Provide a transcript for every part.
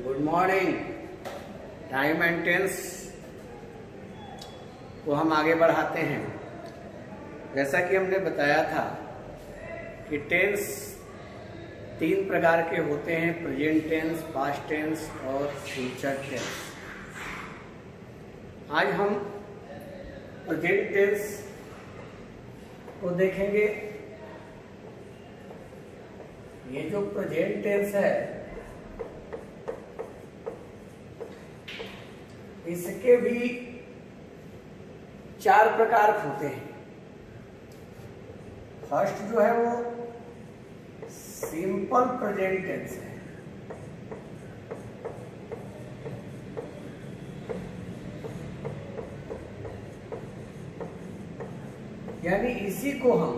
Good morning. Time and tense को हम आगे बढ़ाते हैं। जैसा कि हमने बताया था कि टेंस 3 प्रकार के होते हैं, प्रेजेंट टेंस, पास्ट टेंस और फ्यूचर टेंस। आज हम प्रेजेंट टेंस को देखेंगे। ये जो प्रेजेंट टेंस है इसके भी 4 प्रकार होते हैं। फर्स्ट जो है वो सिंपल प्रेजेंट टेंस है। यानी इसी को हम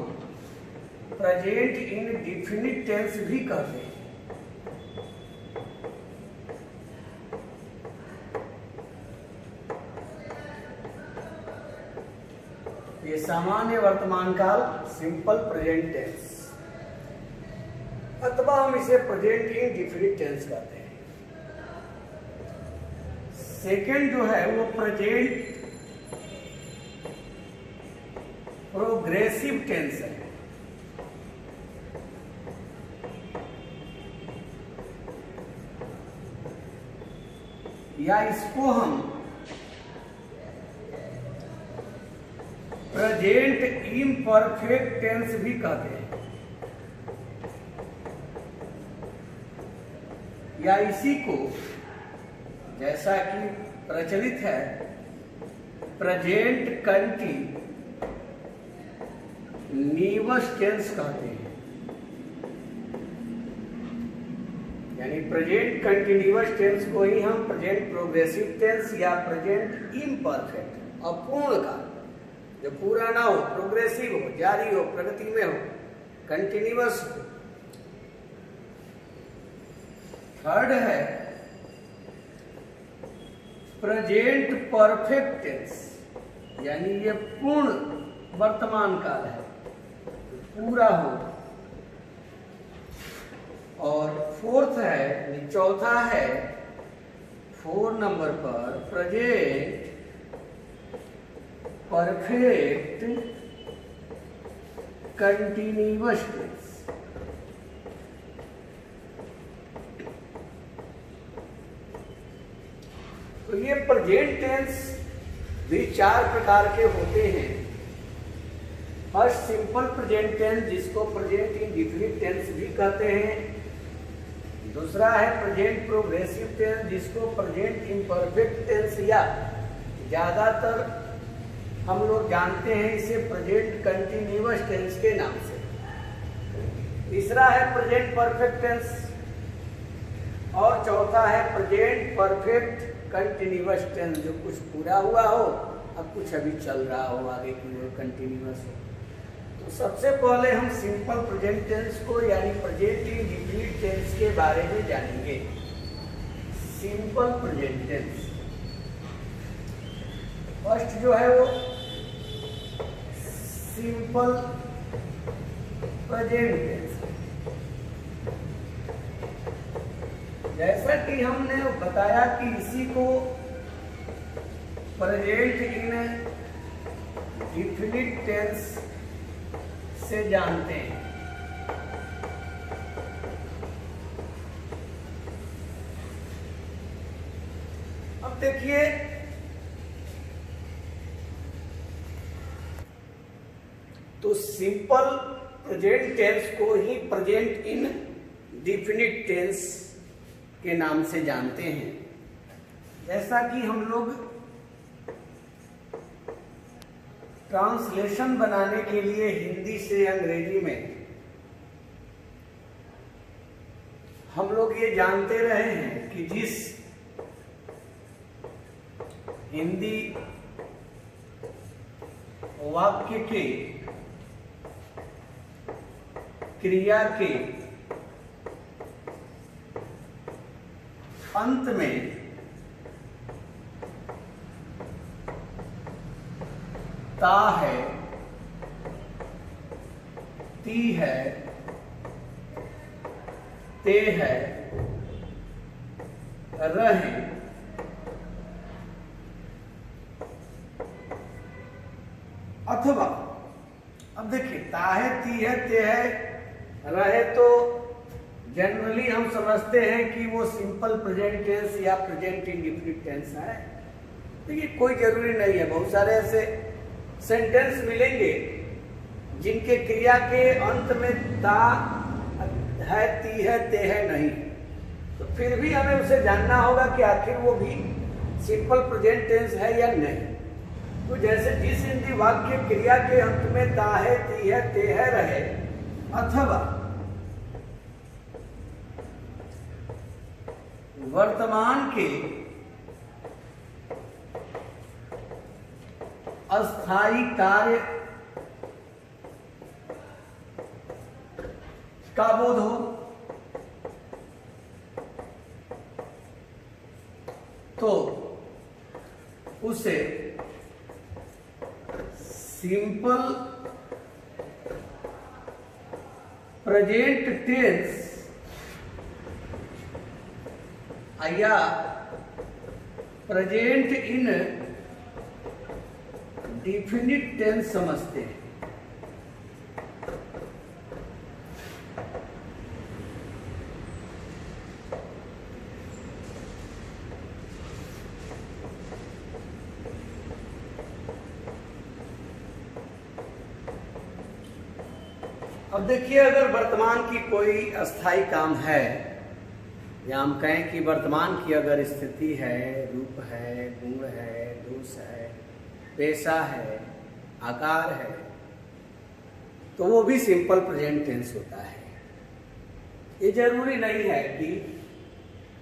प्रेजेंट इंडेफिनिट टेंस भी कहते हैं। ये सामान्य वर्तमान काल सिंपल प्रेजेंट टेंस, अथवा हम इसे प्रेजेंट इंडेफिनिट टेंस कहते हैं। सेकंड जो है वो प्रेजेंट प्रोग्रेसिव टेंस है। या इसको हम प्रेजेंट इम्परफेक्ट टेंस भी कहते हैं। या इसी को जैसा कि प्रचलित है प्रेजेंट कंटीन्यूअस टेंस कहते हैं। यानी प्रेजेंट कंटीन्यूअस टेंस को ही हम प्रेजेंट प्रोग्रेसिव टेंस या प्रेजेंट इम्परफेक्ट, अपूर्ण का, जो पूरा ना हो, प्रोग्रेसिव हो, जारी हो, प्रगति में हो, कंटिन्यूअस हो। थर्ड है प्रेजेंट परफेक्ट टेंस, यानी ये पूर्ण वर्तमान काल है, पूरा हो। और फोर्थ है, चौथा है 4 नंबर पर प्रेजेंट परफेक्ट कंटिन्यूअस टेंस। तो ये प्रेजेंट टेंस भी 4 प्रकार के होते हैं। फर्स्ट सिंपल प्रेजेंट टेंस, जिसको प्रेजेंट इंडेफिनिट टेंस भी कहते हैं। दूसरा है प्रेजेंट प्रोग्रेसिव टेंस, जिसको प्रेजेंट इम्परफेक्ट टेंस या ज्यादातर हम लोग जानते हैं इसे प्रेजेंट कंटिन्यूअस टेंस के नाम से। तीसरा है प्रेजेंट परफेक्ट टेंस और चौथा है प्रेजेंट परफेक्ट कंटिन्यूअस टेंस, जो कुछ पूरा हुआ हो, अब कुछ अभी चल रहा हो, आगे की ओर कंटिन्यूअस हो। तो सबसे पहले हम सिंपल प्रेजेंट टेंस को यानी प्रेजेंट इंडेफिनिट टेंस के बारे में जानेंगे। सिंपल प्रेजेंट टेंस फर्स्ट जो है वो सिंपल प्रेजेंट टेंस। जैसा कि हमने बताया कि इसी को प्रेजेंट इंडेफिनिट टेंस से जानते हैं। अब देखिए, तो सिंपल प्रेजेंट टेंस को ही प्रेजेंट इंडेफिनिट टेंस के नाम से जानते हैं। जैसा कि हम लोग ट्रांसलेशन बनाने के लिए हिंदी से अंग्रेजी में हम लोग ये जानते रहे हैं कि जिस हिंदी वाक्य के क्रिया के अंत में ता है, ती है, ते है, रहें अथवा, अब देखिए ताहे तीहे तेहे रहे तो जनरली हम समझते हैं कि वो सिंपल प्रेजेंट टेंस या प्रेजेंट इंडेफिनिट टेंस है। देखिए कोई जरूरी नहीं है, बहुत सारे ऐसे सेंटेंस मिलेंगे जिनके क्रिया के अंत में ता है ती है ते है नहीं, तो फिर भी हमें उसे जानना होगा कि आखिर वो भी सिंपल प्रेजेंट टेंस है या नहीं। तो जैसे जिस हिंदी वाक्य क्रिया के अंत में ता है ती है ते है रहे अथवा वर्तमान के अस्थायी कार्य का बोध हो तो उसे सिंपल प्रेजेंट टेंस या प्रेजेंट इन डिफिनिट टेंस समझते हैं। अब देखिए, अगर वर्तमान की कोई अस्थाई काम है या हम कहें कि वर्तमान की अगर स्थिति है, रूप है, गुण है, दोष है, पेशा है, आकार है, तो वो भी सिंपल प्रेजेंट टेंस होता है। ये जरूरी नहीं है कि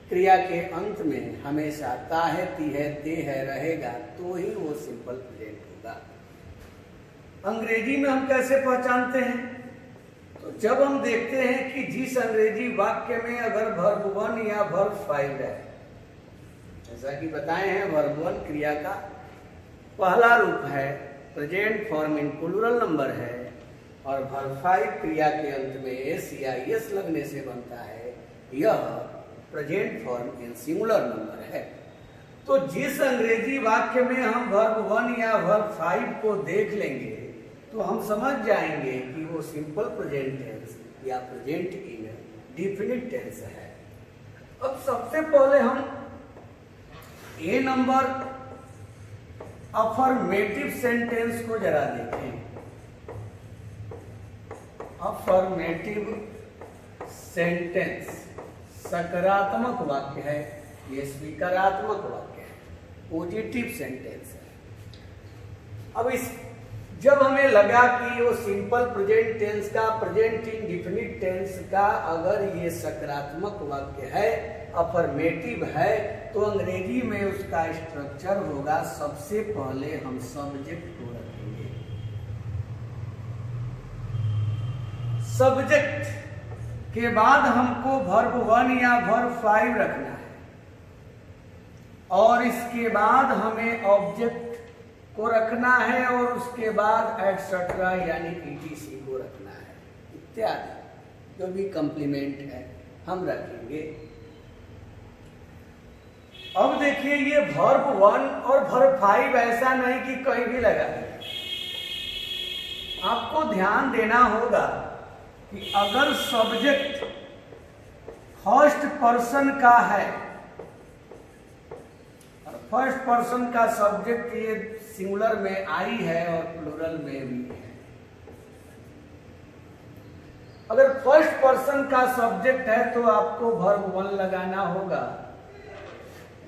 क्रिया के अंत में हमेशा ता है ती है ते है रहेगा तो ही वो सिंपल प्रेजेंट होगा। अंग्रेजी में हम कैसे पहचानते हैं? तो जब हम देखते हैं कि जिस अंग्रेजी वाक्य में अगर वर्ब 1 या वर्ब 5 है, जैसा कि बताए हैं वर्ब 1 क्रिया का पहला रूप है, present form in plural number है, और वर्ब 5 क्रिया के अंत में एस या एस लगने से बनता है, यह प्रेजेंट फॉर्म इन सिंगुलर नंबर है। तो जिस अंग्रेजी वाक्य में हम वर्ब 1 या वर्ब 5 को देख लेंगे तो हम समझ जाएंगे कि वो सिंपल प्रेजेंट टेंस या प्रेजेंट इन डिफिनिट टेंस है। अब सबसे पहले हम ए नंबर अफर्मेटिव सेंटेंस को जरा देखें। अफर्मेटिव सेंटेंस सकारात्मक वाक्य है, ये स्वीकारात्मक वाक्य है, पॉजिटिव सेंटेंस है। अब इस जब हमें लगा कि वो सिंपल प्रेजेंट टेंस का प्रेजेंट इंडेफिनिट टेंस का अगर ये सकारात्मक वाक्य है, अफर्मेटिव है, तो अंग्रेजी में उसका स्ट्रक्चर होगा, सबसे पहले हम सब्जेक्ट को रखेंगे। सब्जेक्ट के बाद हमको वर्ब 1 या वर्ब 5 रखना है, और इसके बाद हमें ऑब्जेक्ट को रखना है, और उसके बाद एटसेट्रा यानी ईटीसी को रखना है, इत्यादि जो भी कॉम्प्लीमेंट है हम रखेंगे। अब देखिए, ये वर्ब 1 और वर्ब 5 ऐसा नहीं कि कहीं भी लगा है। आपको ध्यान देना होगा कि अगर सब्जेक्ट फर्स्ट पर्सन का है, फर्स्ट पर्सन का सब्जेक्ट ये सिंगुलर में आई है और प्लूरल में भी है। अगर फर्स्ट पर्सन का सब्जेक्ट है तो आपको वर्ब 1 लगाना होगा।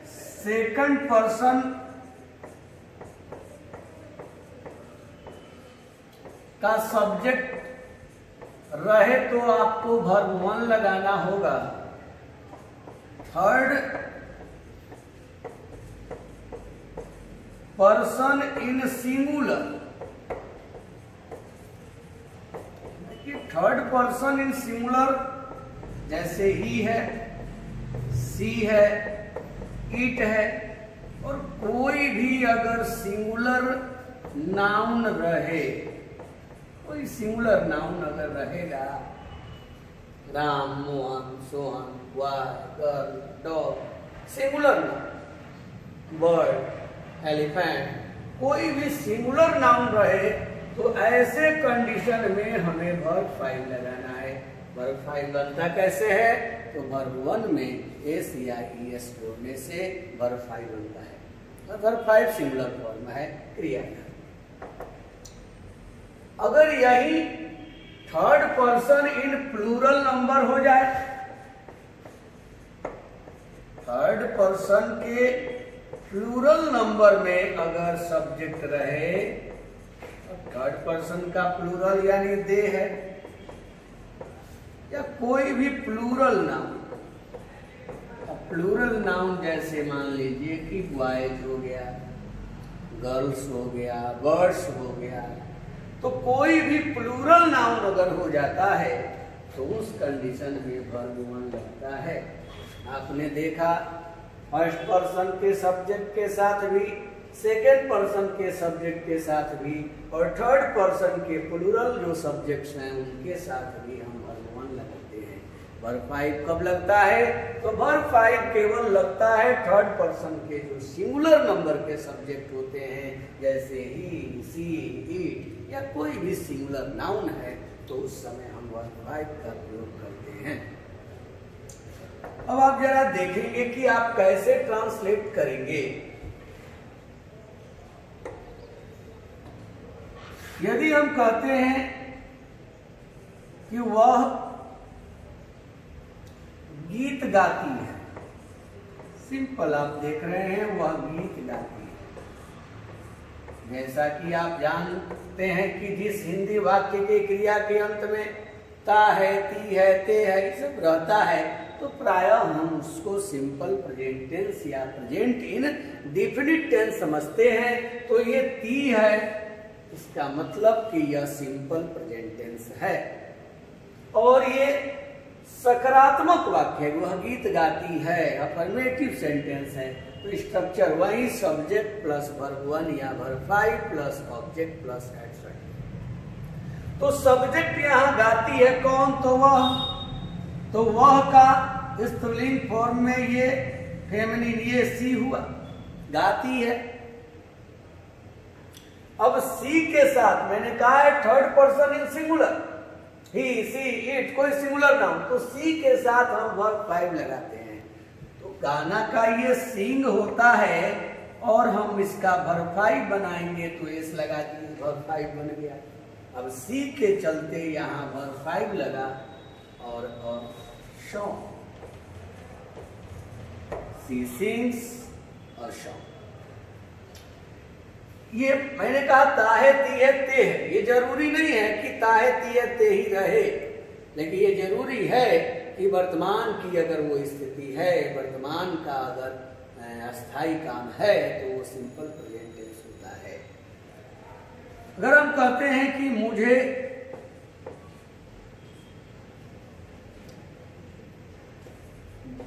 सेकंड पर्सन का सब्जेक्ट रहे तो आपको वर्ब 1 लगाना होगा। थर्ड पर्सन इन सिंगुलर, देखिए थर्ड पर्सन इन सिंगुलर जैसे ही है, सी है, इट है, और कोई भी अगर सिंगुलर नाउन रहे, कोई सिंगुलर नाउन अगर रहेगा, Ram, Mohan, Sohan, boy, girl, dog, singular noun, bird, elephant, कोई भी सिंगुलर नाउन रहे तो ऐसे कंडीशन में हमें वर्ब 5 लगाना है। वर्ब 5 बनता कैसे है? तो वर्ब 1 में एस या ईएस जोड़ने से वर्ब 5 बनता है। और वर्ब 5 सिंगुलर फॉर्म है, क्रिया का। अगर यही third person in plural number हो जाए, थर्ड पर्सन के प्लूरल नंबर में अगर सब्जेक्ट रहे, थर्ड पर्सन का प्लूरल यानी दे है, या कोई भी प्लूरल नाउन, प्लूरल नाउन जैसे मान लीजिए कि बॉयज हो गया, गर्ल्स हो गया, बर्ड्स हो गया, तो कोई भी प्लूरल नाउन अगर हो जाता है तो उस कंडीशन में वर्ब 1 लगता है। आपने देखा फर्स्ट पर्सन के सब्जेक्ट के साथ भी, सेकेंड पर्सन के सब्जेक्ट के साथ भी, और थर्ड पर्सन के प्लूरल जो सब्जेक्ट्स हैं उनके साथ भी हम वर्ब 1 लगाते हैं। वर्ब 5 कब लगता है? तो वर्ब 5 केवल लगता है थर्ड पर्सन के जो सिंगुलर नंबर के सब्जेक्ट होते हैं, जैसे ही, सी, इट या कोई भी सिंगुलर नाउन है, तो उस समय हम वर्ब 5 का प्रयोग करते हैं। अब आप जरा देखेंगे कि आप कैसे ट्रांसलेट करेंगे। यदि हम कहते हैं कि वह गीत गाती है, सिंपल आप देख रहे हैं, वह गीत गाती है। जैसा कि आप जानते हैं कि जिस हिंदी वाक्य के क्रिया के अंत में ता है, ती है, ते है, ये सब रहता है, तो प्रायः हम उसको सिंपल प्रेजेंट टेंस या प्रेजेंट इन डेफिनिट टेंस समझते हैं। तो ये ती है, इसका मतलब कि यह सिंपल प्रेजेंट टेंस है, और ये सकारात्मक वाक्य है, वह गीत गाती है, अफर्मेटिव सेंटेंस है। तो स्ट्रक्चर वही सब्जेक्ट प्लस वर्ब 1 या verb 5 plus object plus adjective. तो सब्जेक्ट यहाँ गाती है कौन? तो वह का स्त्रीलिंग फॉर्म में ये फेमिनिन, ये सी हुआ, गाती है। अब सी के साथ मैंने कहा है third person in singular, he, she, it, कोई सिंगुलर नाउन, तो सी के साथ हम वर्ब 5 लगाते हैं। तो गाना का ये सिंग होता है, और हम इसका वर्ब 5 बनाएंगे तो एस लगा दिए, वर्ब 5 बन गया। अब सी के चलते यहाँ वर्ब 5 लगा, और सॉन्ग, सी सिंग्स और सॉन्ग। ये मैंने कहा ताहे, ती है, ते है, ये जरूरी नहीं है कि ताहे, ती है, ते ही रहे, लेकिन ये जरूरी है कि वर्तमान की अगर वो स्थिति है, वर्तमान का अगर अस्थाई काम है, तो वो सिंपल प्रेजेंट टेंस होता है। अगर हम कहते हैं कि मुझे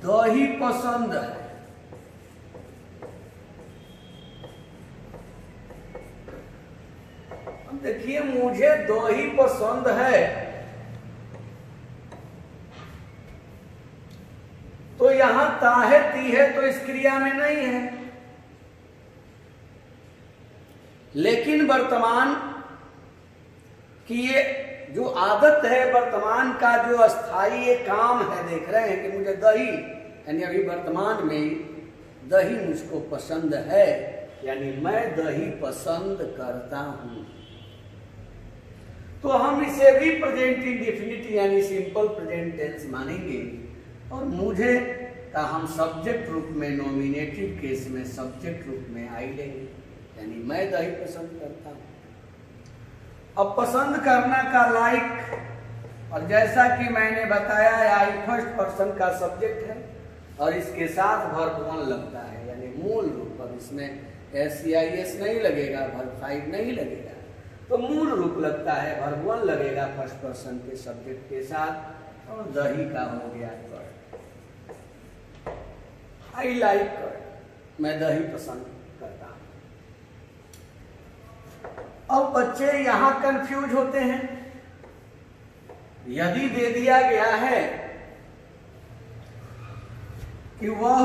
दही पसंद है, हम देखिए मुझे दही पसंद है, तो यहां ताहे, ती है, तो इस क्रिया में नहीं है, लेकिन वर्तमान की ये जो आदत है, वर्तमान का जो अस्थाई ये काम है, देख रहे हैं कि मुझे दही, यानी अभी वर्तमान में दही मुझको पसंद है, यानी मैं दही पसंद करता हूं। तो हम इसे भी प्रेजेंट इंडेफिनिट यानी सिंपल प्रेजेंट टेंस मानेंगे, और मुझे का हम सब्जेक्ट रूप में, नॉमिनेटिव केस में सब्जेक्ट रूप में आई लेंगे, यानी मैं दही पसंद करता हूं। अब पसंद करना का लाइक, और जैसा कि मैंने बताया आई फर्स्ट पर्सन का सब्जेक्ट है, और इसके साथ वर्ब 1 लगता है, यानी मूल रूप। अब इसमें एस या एस नहीं लगेगा, वर्ब 5 नहीं लगेगा, तो मूल रूप लगता है, वर्ब 1 लगेगा फर्स्ट पर्सन के सब्जेक्ट के साथ, और दही का हो गया कर्ड, आई लाइक कर्ड, मैं दही पसंद करता हूं। अब बच्चे यहां कंफ्यूज होते हैं। यदि दे दिया गया है कि वह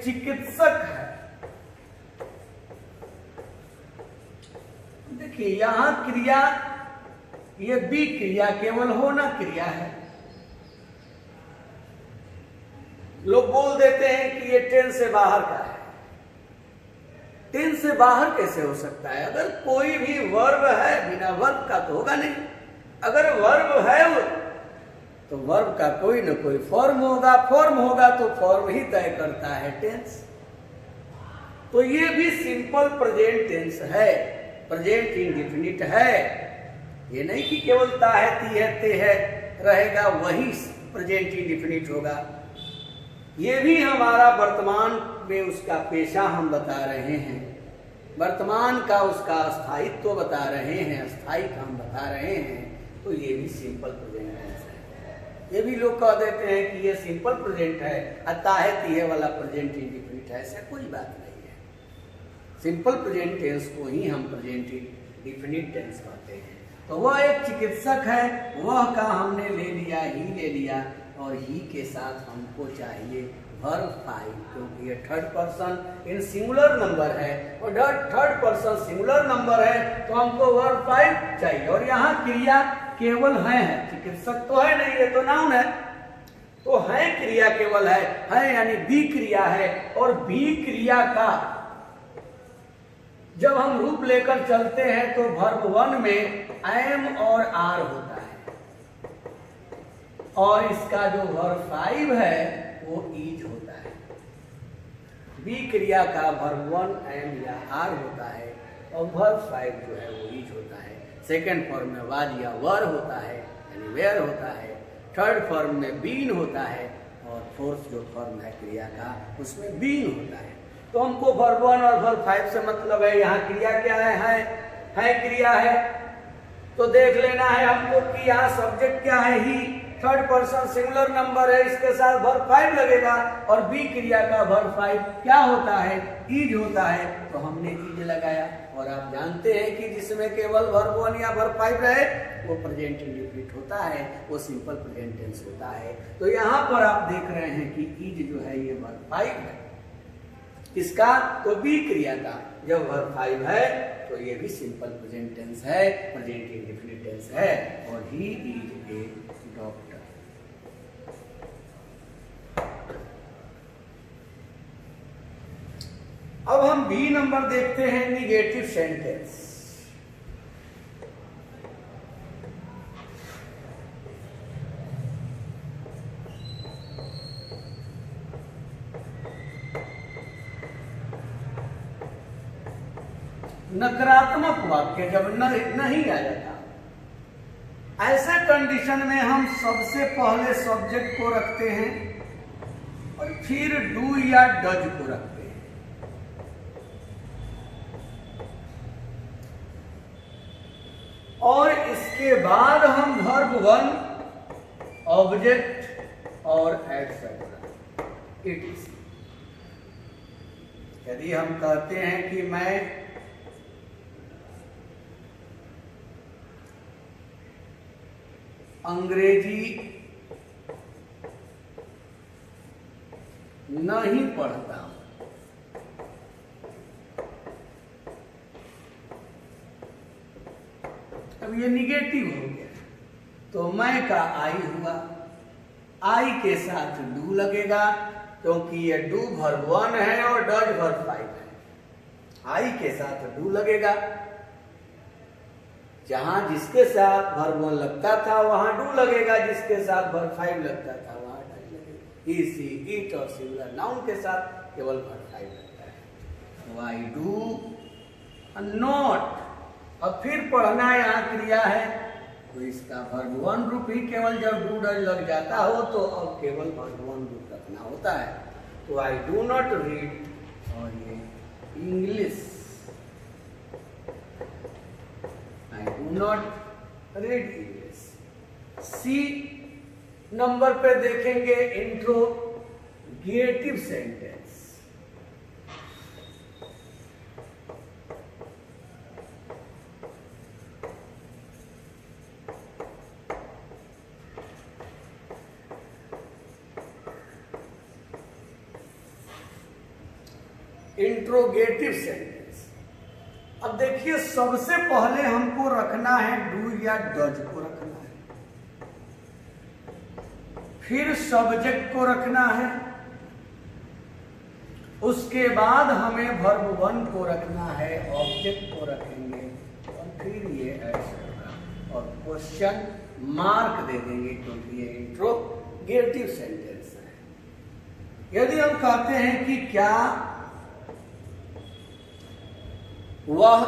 चिकित्सक है। देखिए यहां क्रिया, ये बी क्रिया केवल होना क्रिया है। लोग बोल देते हैं कि ये टेंस से बाहर का है। टेंस से बाहर कैसे हो सकता है? अगर कोई भी वर्ब है, बिना वर्ब का तो होगा नहीं। अगर वर्ब है तो वर्ब का कोई ना कोई फॉर्म होगा, फॉर्म होगा तो फॉर्म ही तय करता है टेंस। तो ये भी सिंपल प्रेजेंट टेंस है, प्रेजेंट इंडेफिनिट है। ये नहीं कि केवल ता है, ती है, ते है रहेगा वही प्रेजेंट इंडेफिनिट होगा। ये भी हमारा वर्तमान में उसका पेशा हम बता रहे हैं, वर्तमान का उसका स्थायित्व बता रहे हैं, अस्थायी काम बता रहे हैं। तो ये भी सिंपल प्रेजेंट टेंस है। ये भी लोग कह देते हैं कि ये सिंपल प्रेजेंट है, ता है, ती है वाला प्रेजेंट इंडेफिनिट है। ऐसा कोई बात नहीं है। सिंपल प्रेजेंट टेंस को ही हम प्रेजेंट इंडेफिनिट टेंस कहते हैं। तो वह एक चिकित्सक है, वह का हमने ले लिया, ही ले लिया, और ही के साथ हमको चाहिए वर्ब फाइव, क्योंकि ये third person in singular number है और थर्ड पर्सन सिंगुलर नंबर है, तो हमको वर्ब फाइव चाहिए। और यहाँ क्रिया केवल है, चिकित्सक तो है नहीं, ये तो नाउन है। तो है क्रिया केवल है यानी बी क्रिया है। और बी क्रिया का जब हम रूप लेकर चलते हैं तो वर्ब वन में एम और आर होता है, और इसका जो वर्ब फाइव है वो इज होता है। बी क्रिया का वर्ब वन एम या आर होता है और वर्ब फाइव जो है वो इज होता है। सेकेंड फॉर्म में वाज या वर होता है यानी वेयर होता है। थर्ड फॉर्म में बीन होता है, और फोर्थ जो फॉर्म है क्रिया का उसमें बीन होता है। तो हमको वर्ब वन और वर्ब फाइव से मतलब है। यहाँ क्रिया क्या है क्रिया है। तो देख लेना है हमको कि यहाँ सब्जेक्ट क्या है, ही। थर्ड पर्सन सिंगुलर नंबर है, इसके साथ वर्ब फाइव लगेगा, और बी क्रिया का वर्ब फाइव क्या होता है, इज होता है। तो हमने इज लगाया। और आप जानते हैं कि जिसमें केवल वर्ब वन या वर्ब फाइव रहे वो प्रेजेंट इंडेफिनिट होता है, वो सिंपल प्रेजेंट टेंस होता है। तो यहाँ पर आप देख रहे हैं कि इज जो है ये वर्ब फाइव है। किसका? तो बी क्रिया का। जब वर्ब फाइव है तो ये भी सिंपल प्रेजेंट टेंस है, प्रेजेंट इंडेफिनिट टेंस है। और ही इज ए डॉक्टर। अब हम बी नंबर देखते हैं, निगेटिव सेंटेंस। नकारात्मक वाक्य जब नहीं आ जाता, ऐसे कंडीशन में हम सबसे पहले सब्जेक्ट को रखते हैं और फिर डू या डज को रखते हैं। और इसके बाद हम वर्ब वन, ऑब्जेक्ट और एटसेट्रा, इट। यदि हम कहते हैं कि मैं अंग्रेजी नहीं पढ़ता हूं, अब ये निगेटिव हो गया। तो मैं का आई हुआ, आई के साथ डू लगेगा, क्योंकि ये डू वर्ब वन है और डज वर्ब फाइव है। आई के साथ डू लगेगा। जहां जिसके साथ वर्ब वन लगता था वहां डू लगेगा, जिसके साथ वर्ब फाइव लगता था वहां डज लगेगा। ही, सी, इट और सिंगुलर नाउन के साथ केवल वर्ब फाइव लगता है। तो आई डू नॉट। अब फिर पढ़ना यहाँ क्रिया है, तो इसका वर्ब वन रूप ही केवल जब डू डज लग जाता हो तो अब केवल वर्ब वन रूप रखना होता है। तो आई डू नॉट रीड, और ये English, I do not read English. C number पे देखेंगे इंट्रोगेटिव सेंटेंस। Interrogative sentence. अब देखिए सबसे पहले हमको रखना है डू या डज को रखना है, फिर सब्जेक्ट को रखना है, उसके बाद हमें वर्ब वन को रखना है, ऑब्जेक्ट को रखेंगे और फिर ये ऐसा और क्वेश्चन मार्क दे देंगे क्योंकि ये इंट्रोगेटिव सेंटेंस है। यदि हम कहते हैं कि क्या वह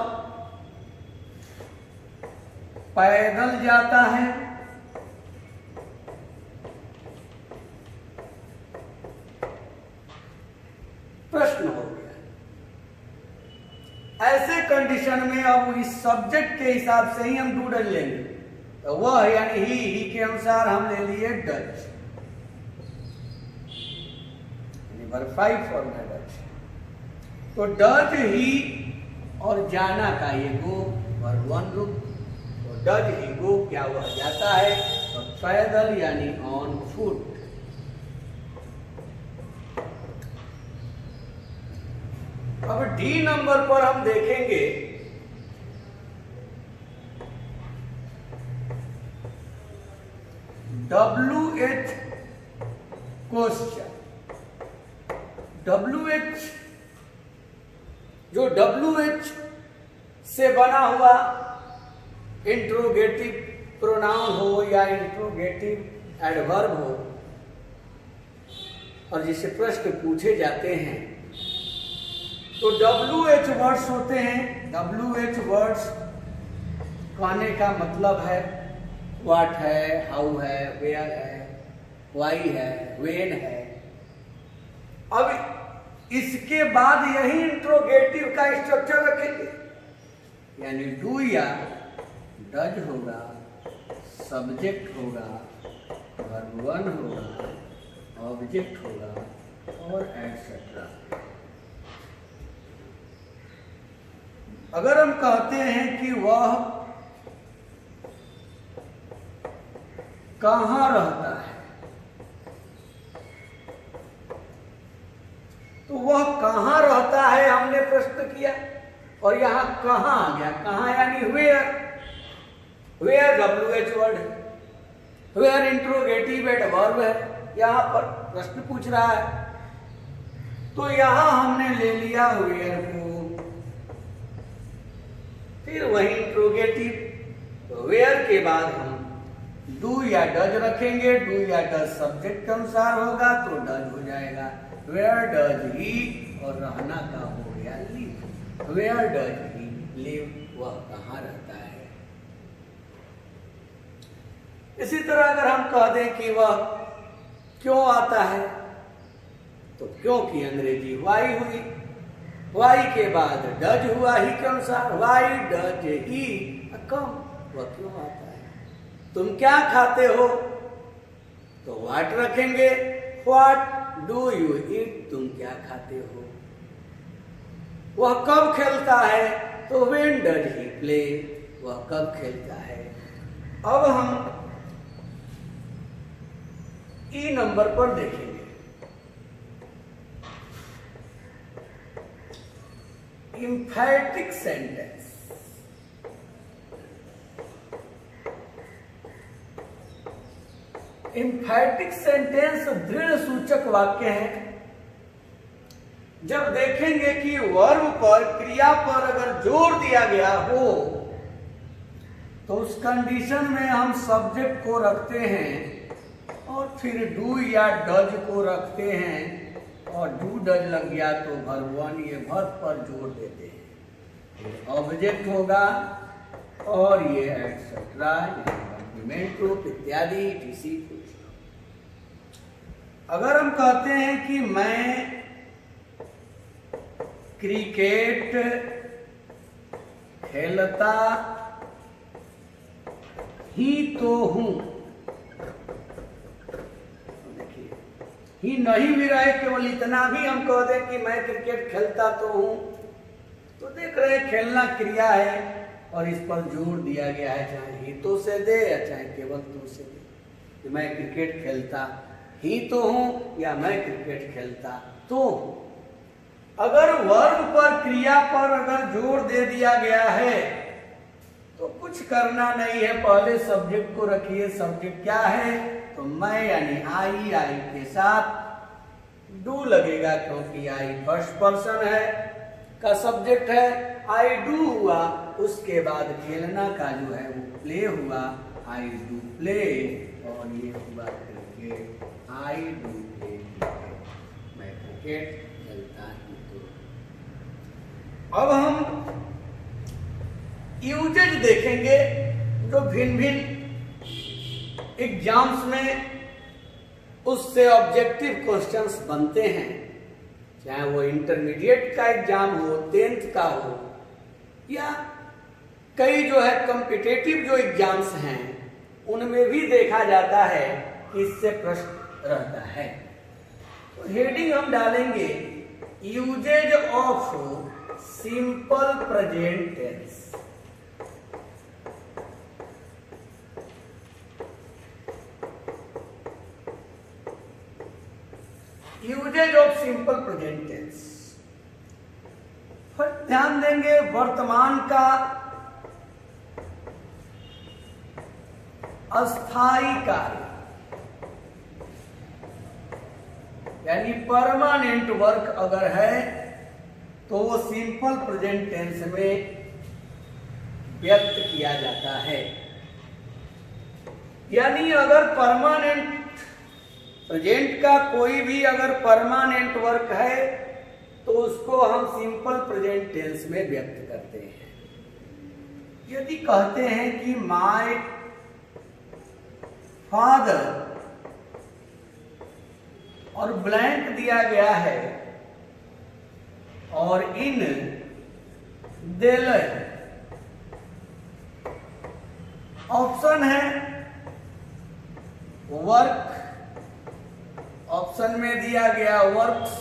पैदल जाता है, प्रश्न हो गया। ऐसे कंडीशन में अब इस सब्जेक्ट के हिसाब से ही हम डू डज लेंगे, तो वह यानी ही के अनुसार हम ले लिए डज, वर्ब 5 फॉर्म है डज। तो डज ही और जाना का ये गो वर्ब 1 रूप, तो डज ही गो क्या वह जाता है, और पैदल यानी ऑन फुट। अब डी नंबर पर हम देखेंगे WH क्वेश्चन। WH जो WH से बना हुआ इंट्रोगेटिव प्रोनाउन हो या इंट्रोगेटिव एडवर्ब हो और जिससे प्रश्न पूछे जाते हैं, तो WH वर्ड्स होते हैं। WH वर्ड्स कहने का मतलब है व्हाट है, हाउ है, वेयर है, वाई है, वेन है। अब इसके बाद यही इंट्रोगेटिव का स्ट्रक्चर रखेंगे, यानी डू या डज होगा, सब्जेक्ट होगा, वर्ब 1 होगा, ऑब्जेक्ट होगा और एटसेट्रा। अगर हम कहते हैं कि वह कहां रहता है, तो वह कहां रहता है हमने प्रश्न किया और यहां कहां आ गया। कहां यानी वेयर, वेयर WH वर्ड है, वेयर इंट्रोगेटिव एडवर्ब है, यहां पर प्रश्न पूछ रहा है, तो यहां हमने ले लिया वेयर को, फिर वही इंट्रोगेटिव, तो वेयर के बाद हम डू या डज रखेंगे। डू या डज सब्जेक्ट के अनुसार होगा तो डज हो जाएगा। वेयर डज ही और रहना का हो गया live. Where does he live, वह कहां रहता है। इसी तरह अगर हम कह दें कि वह क्यों आता है, तो क्यों की अंग्रेजी वाई हुई, वाई के बाद डज हुआ ही के अनुसार, वाई डज ही कम, वह क्यों आता है। तुम क्या खाते हो, तो व्हाट रखेंगे, व्हाट डू यू ईट, तुम क्या खाते हो। वह कब खेलता है, तो व्हेन डज ही प्ले, वह कब खेलता है। अब हम ई नंबर पर देखेंगे। एम्फैटिक सेंटेंस। एम्फैटिक सेंटेंस दृढ़ सूचक वाक्य है। जब देखेंगे कि वर्ब पर, क्रिया पर अगर जोर दिया गया हो, तो उस कंडीशन में हम सब्जेक्ट को रखते हैं और फिर डू या डज को रखते हैं, और डू डज लग गया तो वर्ब 1 ये वर्ब पर जोर देते हैं। ऑब्जेक्ट होगा और ये एटसेट्रा, कॉम्प्लीमेंट रूप इत्यादि इसी कुछ। अगर हम कहते हैं कि मैं क्रिकेट खेलता ही तो हूं, देखिए ही नहीं भी रहे, केवल इतना भी हम कह दें कि मैं क्रिकेट खेलता तो हूं, तो देख रहे हैं खेलना क्रिया है और इस पर जोर दिया गया है, चाहे ही तो से दे या चाहे केवल तो से दे, कि मैं क्रिकेट खेलता ही तो हूं या मैं क्रिकेट खेलता तो हूं। अगर वर्ब पर क्रिया पर अगर जोर दे दिया गया है तो कुछ करना नहीं है, पहले सब्जेक्ट को रखिए। सब्जेक्ट क्या है? तो मैं यानी आई के साथ डू लगेगा, क्योंकि आई फर्स्ट पर्सन है का सब्जेक्ट है। आई डू हुआ, उसके बाद खेलना का जो है वो प्ले हुआ, आई डू प्ले, और ये हुआ cricket, I do play cricket, मैं क्रिकेट खेलता हूँ। तो अब हम यूजेज देखेंगे जो भिन्न भिन्न एग्जाम्स में उससे ऑब्जेक्टिव क्वेश्चंस बनते हैं, चाहे वो इंटरमीडिएट का एग्जाम हो, 10th का हो, या कई जो है कॉम्पिटिटिव जो एग्जाम्स हैं उनमें भी देखा जाता है कि इससे प्रश्न रहता है। तो हेडिंग हम डालेंगे uses of simple present tense. Uses of simple present tense. फिर ध्यान देंगे वर्तमान का अस्थाई कार्य यानी परमानेंट वर्क अगर है तो वो सिंपल प्रेजेंट टेंस में व्यक्त किया जाता है। यानी अगर परमानेंट प्रेजेंट का कोई भी अगर परमानेंट वर्क है तो उसको हम सिंपल प्रेजेंट टेंस में व्यक्त करते हैं। यदि कहते हैं कि माय फादर और ब्लैंक दिया गया है और इन देलय ऑप्शन है वर्क, ऑप्शन में दिया गया वर्क्स,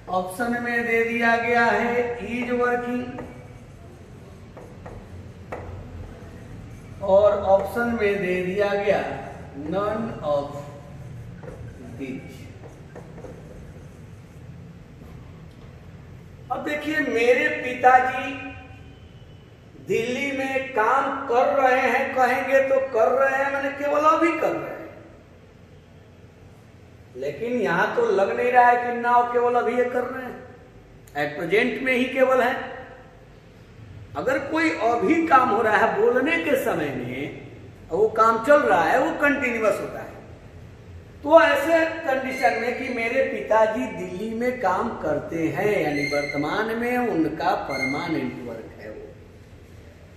ऑप्शन में दे दिया गया है इज वर्किंग, और ऑप्शन में दे दिया गया नन ऑफ दिस। अब देखिए, मेरे पिताजी दिल्ली में काम कर रहे हैं, कहेंगे तो कर रहे हैं, मैंने केवल अभी कर रहे हैं, लेकिन यहां तो लग नहीं रहा है कि नाउ केवल अभी ये कर रहे हैं, एट प्रेजेंट में ही केवल है। अगर कोई अभी काम हो रहा है बोलने के समय में, वो काम चल रहा है, वो कंटिन्यूअस होता है। तो ऐसे कंडीशन में कि मेरे पिताजी दिल्ली में काम करते हैं यानी वर्तमान में उनका परमानेंट वर्क है वो,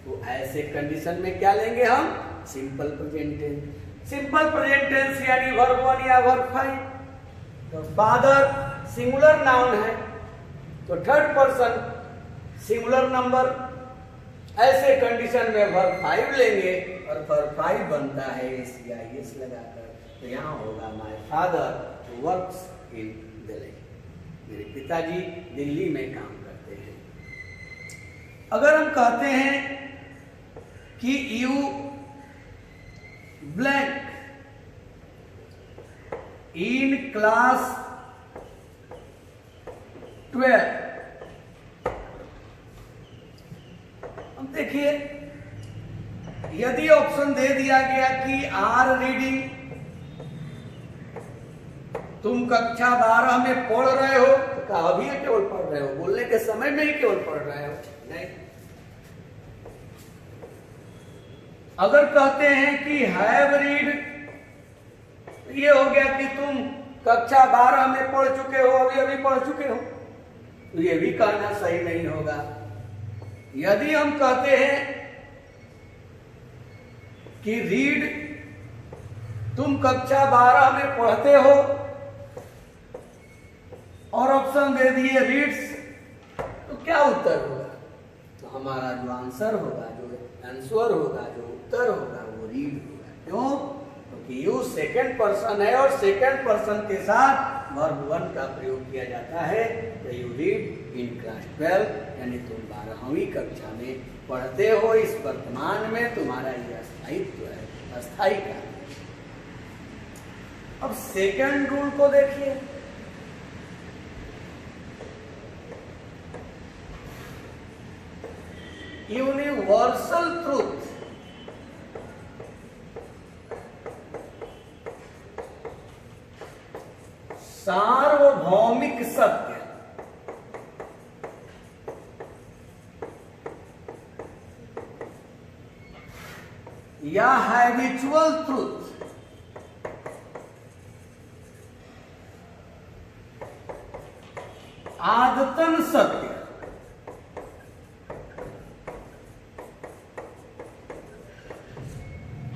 तो ऐसे कंडीशन में क्या लेंगे हम? Simple present tense. Simple present tense यानी वर्ब 1 या वर्ब 5। तो फादर सिंगुलर नाउन है तो थर्ड पर्सन सिंगुलर नंबर, ऐसे कंडीशन में वर्ब 5 लेंगे और वर्ब 5 बनता है एस लगाकर, तो यहाँ होगा my father works in Delhi, मेरे पिताजी दिल्ली में काम करते हैं। अगर हम कहते हैं कि यू ब्लैंक इन क्लास 12, अब देखिए यदि ऑप्शन दे दिया गया कि आर रीडिंग, तुम कक्षा 12 में पढ़ रहे हो, तो कहा अभी केवल पढ़ रहे हो, बोलने के समय में ही केवल पढ़ रहे हो, नहीं। अगर कहते हैं कि हैव रीड, ये हो गया कि तुम कक्षा 12 में पढ़ चुके हो, अभी पढ़ चुके हो, तो ये भी कहना सही नहीं होगा। यदि हम कहते हैं कि रीड, तुम कक्षा 12 में पढ़ते हो और ऑप्शन दे दिए रीड्स, तो क्या उत्तर होगा? तो हमारा जो आंसर होगा, जो आंसर होगा, जो उत्तर होगा वो रीड होगा। क्यों? क्योंकि यू सेकंड पर्सन है और सेकंड पर्सन के साथ वर्ब 1 का प्रयोग किया जाता है। तो यू रीड इन क्लास 12 यानी तुम 12वीं कक्षा में पढ़ते हो, इस वर्तमान में तुम्हारा यह अस्थायित्व है, अस्थायी कार्य। अब सेकंड रूल को देखिए, यूनिवर्सल ट्रूथ, सार्वभौमिक सत्य, या हैबिचुअल ट्रूथ, आदतन सत्य,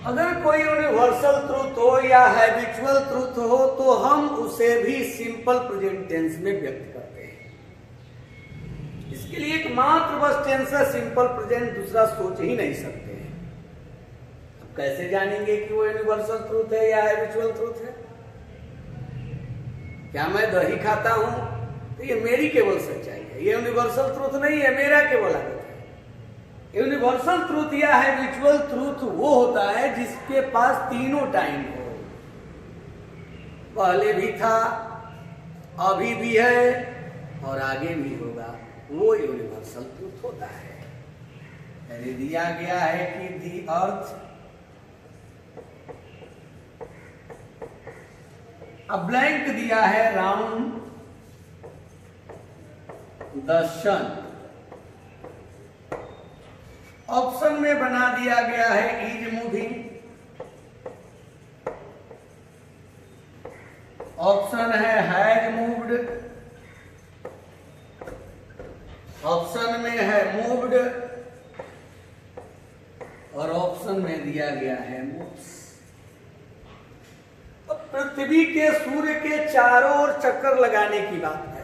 अगर कोई यूनिवर्सल ट्रूथ हो या हैबिचुअल ट्रूथ हो तो हम उसे भी सिंपल प्रेजेंट टेंस में व्यक्त करते हैं। इसके लिए एकमात्र बस टेंस है सिंपल प्रेजेंट, दूसरा सोच ही नहीं सकते हैं। अब कैसे जानेंगे कि वो यूनिवर्सल ट्रूथ है या हैबिचुअल ट्रूथ है? क्या मैं दही खाता हूं तो ये मेरी केवल सच्चाई है, ये यूनिवर्सल ट्रूथ नहीं है, मेरा केवल आदत है। यूनिवर्सल ट्रूथ या हैबिचुअल ट्रूथ वो होता है जिसके पास तीनों टाइम हो, पहले भी था, अभी भी है और आगे भी होगा, वो यूनिवर्सल ट्रूथ होता है। यदि दिया गया है कि दी अर्थ अब ब्लैंक दिया है राउंड द सन, ऑप्शन में बना दिया गया है इज मूविंग, ऑप्शन है हैज मूव्ड, ऑप्शन में है मूव्ड और ऑप्शन में दिया गया है मूव्स। पृथ्वी के सूर्य के चारों ओर चक्कर लगाने की बात है,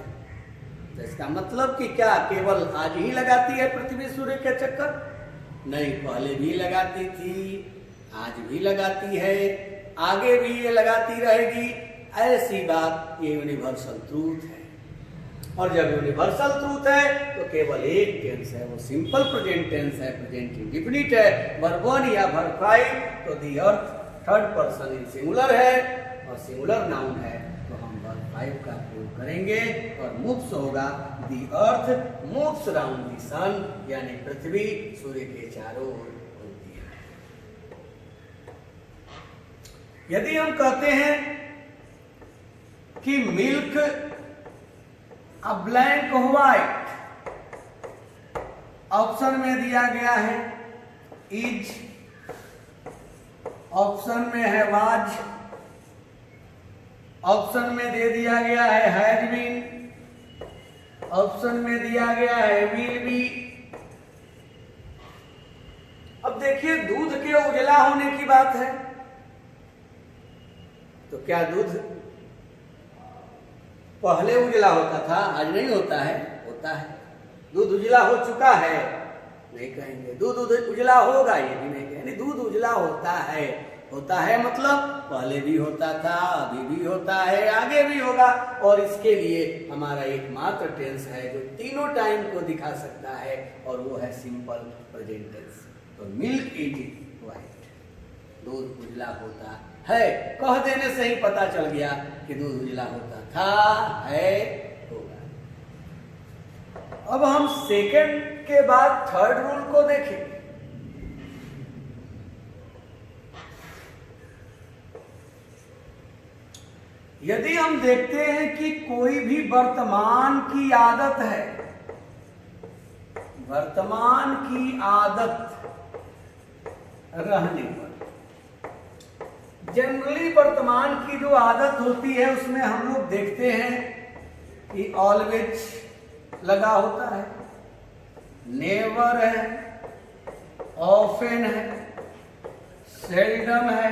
तो इसका मतलब कि क्या केवल आज ही लगाती है पृथ्वी सूर्य के चक्कर? नहीं, पहले भी लगाती थी, आज भी लगाती है, आगे भी ये लगाती रहेगी। ऐसी बात ये यूनिवर्सल ट्रूथ है। और जब यूनिवर्सल ट्रूथ है तो केवल एक टेंस है, वो सिंपल प्रेजेंट टेंस है, प्रेजेंट इंडेफिनिट है, वर्ब 1 या वर्ब 5। तो दी अर्थ थर्ड पर्सन इन सिंगुलर है और सिंगुलर नाउन है, तो हम वर्ब 5 का प्रयोग करेंगे और मूव्स होगा दी अर्थ मूव्स राउंड दी सन, यानी पृथ्वी सूर्य के चारों ओर घूमती है। यदि हम कहते हैं कि milk a blank white, option में दिया गया है इज, ऑप्शन में है वाज, ऑप्शन में दे दिया गया है हैज बीन, ऑप्शन में दिया गया है विल बी। अब देखिए दूध के उजला होने की बात है, तो क्या दूध पहले उजला होता था, आज नहीं होता है? होता है। दूध उजला हो चुका है नहीं कहेंगे, दूध उजला होगा ये भी नहीं कहेंगे। दूध उजला होता है, होता है मतलब पहले भी होता था, अभी भी होता है, आगे भी होगा। और इसके लिए हमारा एकमात्र टेंस है जो तीनों टाइम को दिखा सकता है और वो है सिंपल प्रेजेंट टेंस। तो मिल्क इज व्हाइट, दूध उजला होता है, कह देने से ही पता चल गया कि दूध उजला होता था, है, होगा। अब हम सेकंड के बाद थर्ड रूल को देखें। यदि हम देखते हैं कि कोई भी वर्तमान की आदत है, वर्तमान की आदत रहने पर, जनरली वर्तमान की जो आदत होती है उसमें हम लोग देखते हैं कि ऑलवेज लगा होता है, नेवर है, ऑफन है, सेल्डम है,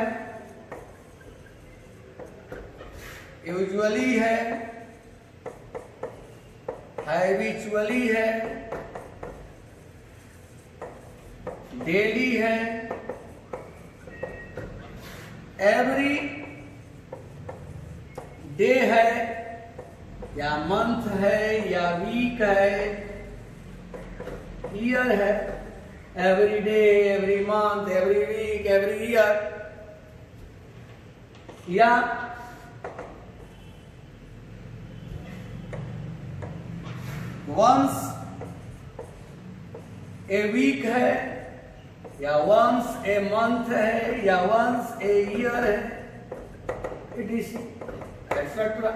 यूजुअली है, हैबिचुअली है, डेली है, एवरी डे है, या मंथ है, या वीक है, ईयर है, every day, every month, every week, every year, या once ए वीक है, या वंस ए मंथ है, या वंस ए ईयर है, एक्सेट्रा,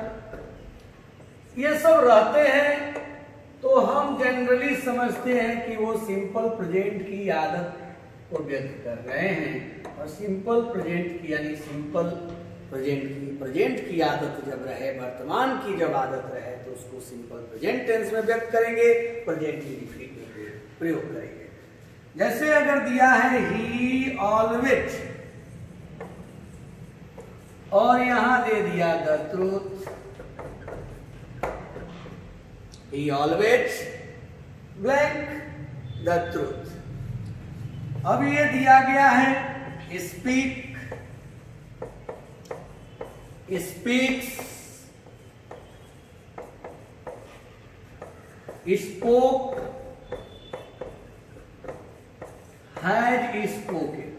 ये सब रहते हैं। तो हम जनरली समझते हैं कि वो सिंपल प्रेजेंट की आदत को व्यक्त कर रहे हैं। और सिंपल प्रेजेंट की यानी सिंपल प्रेजेंट की आदत जब रहे, वर्तमान की जब आदत रहे, तो उसको सिंपल प्रेजेंट टेंस में व्यक्त करेंगे, प्रेजेंट इंडेफिनिट में प्रयोग करेंगे। जैसे अगर दिया है ही ऑलवेज और यहां दे दिया the truth, he always blank the truth. अब ये दिया गया है speak, speaks, spoke, has spoken.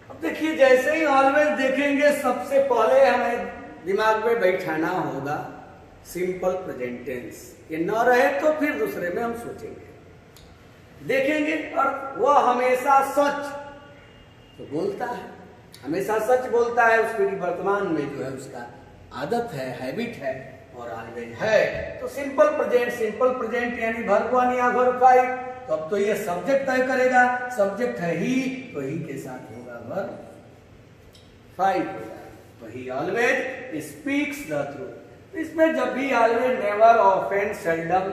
अब देखिए, जैसे ही ऑलवेज देखेंगे सबसे पहले हमें दिमाग में बैठाना होगा सिंपल प्रेजेंट टेंस। ये न रहे तो फिर दूसरे में हम सोचेंगे, देखेंगे। और वह हमेशा सच तो बोलता है, हमेशा सच बोलता है, उसकी वर्तमान में जो है उसका आदत है, हैबिट है, और ऑलवेज है। तो सिंपल प्रेजेंट यानी वर्ब 1 या वर्ब 5। तो अब तो ये सब्जेक्ट तय करेगा, सब्जेक्ट है ही, तो ही के साथ होगा वर्ब 5 होगा। तो ही ऑलवेज स्पीक्स द ट्रूथ। इसमें जब भी always, never, often, seldom,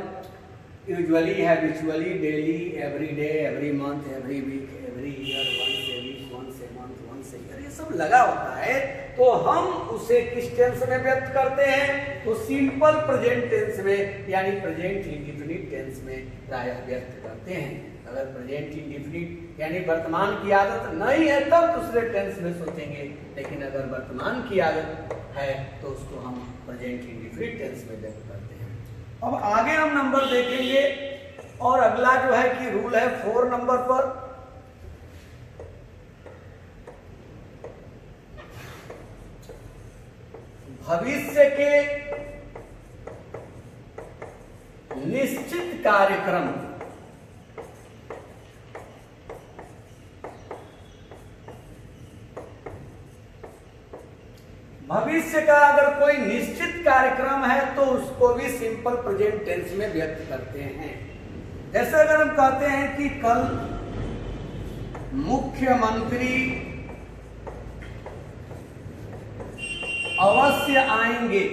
usually, habitually, daily, every day, every month, every week, every year, once a week, once a month, once a year, ये सब लगा होता है। तो हम उसे किस टेंस में व्यक्त करते हैं? तो सिंपल प्रेजेंट टेंस में यानी प्रेजेंट इंडेफिनिट टेंस में प्रायः व्यक्त करते हैं। अगर प्रेजेंट इंडेफिनिट यानी वर्तमान की आदत नहीं है तब दूसरे टेंस में सोचेंगे, लेकिन अगर वर्तमान की आदत है तो उसको हम प्रेजेंट इंडेफिनिट टेंस में व्यक्त करते हैं। अब आगे हम नंबर देखेंगे, और अगला जो है कि रूल है 4 नंबर पर। भविष्य के निश्चित कार्यक्रम, भविष्य का अगर कोई निश्चित कार्यक्रम है तो उसको भी सिंपल प्रेजेंट टेंस में व्यक्त करते हैं। जैसे अगर हम कहते हैं कि कल मुख्यमंत्री अवश्य आएंगे,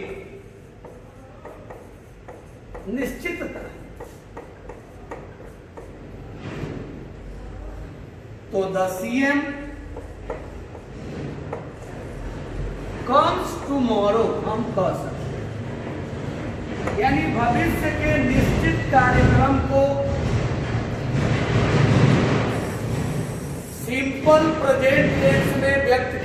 निश्चितता, तो द सीएम कम्स टुमारो हम कह सकते हैं। यानी भविष्य के निश्चित कार्यक्रम को सिंपल प्रेजेंट टेंस में व्यक्त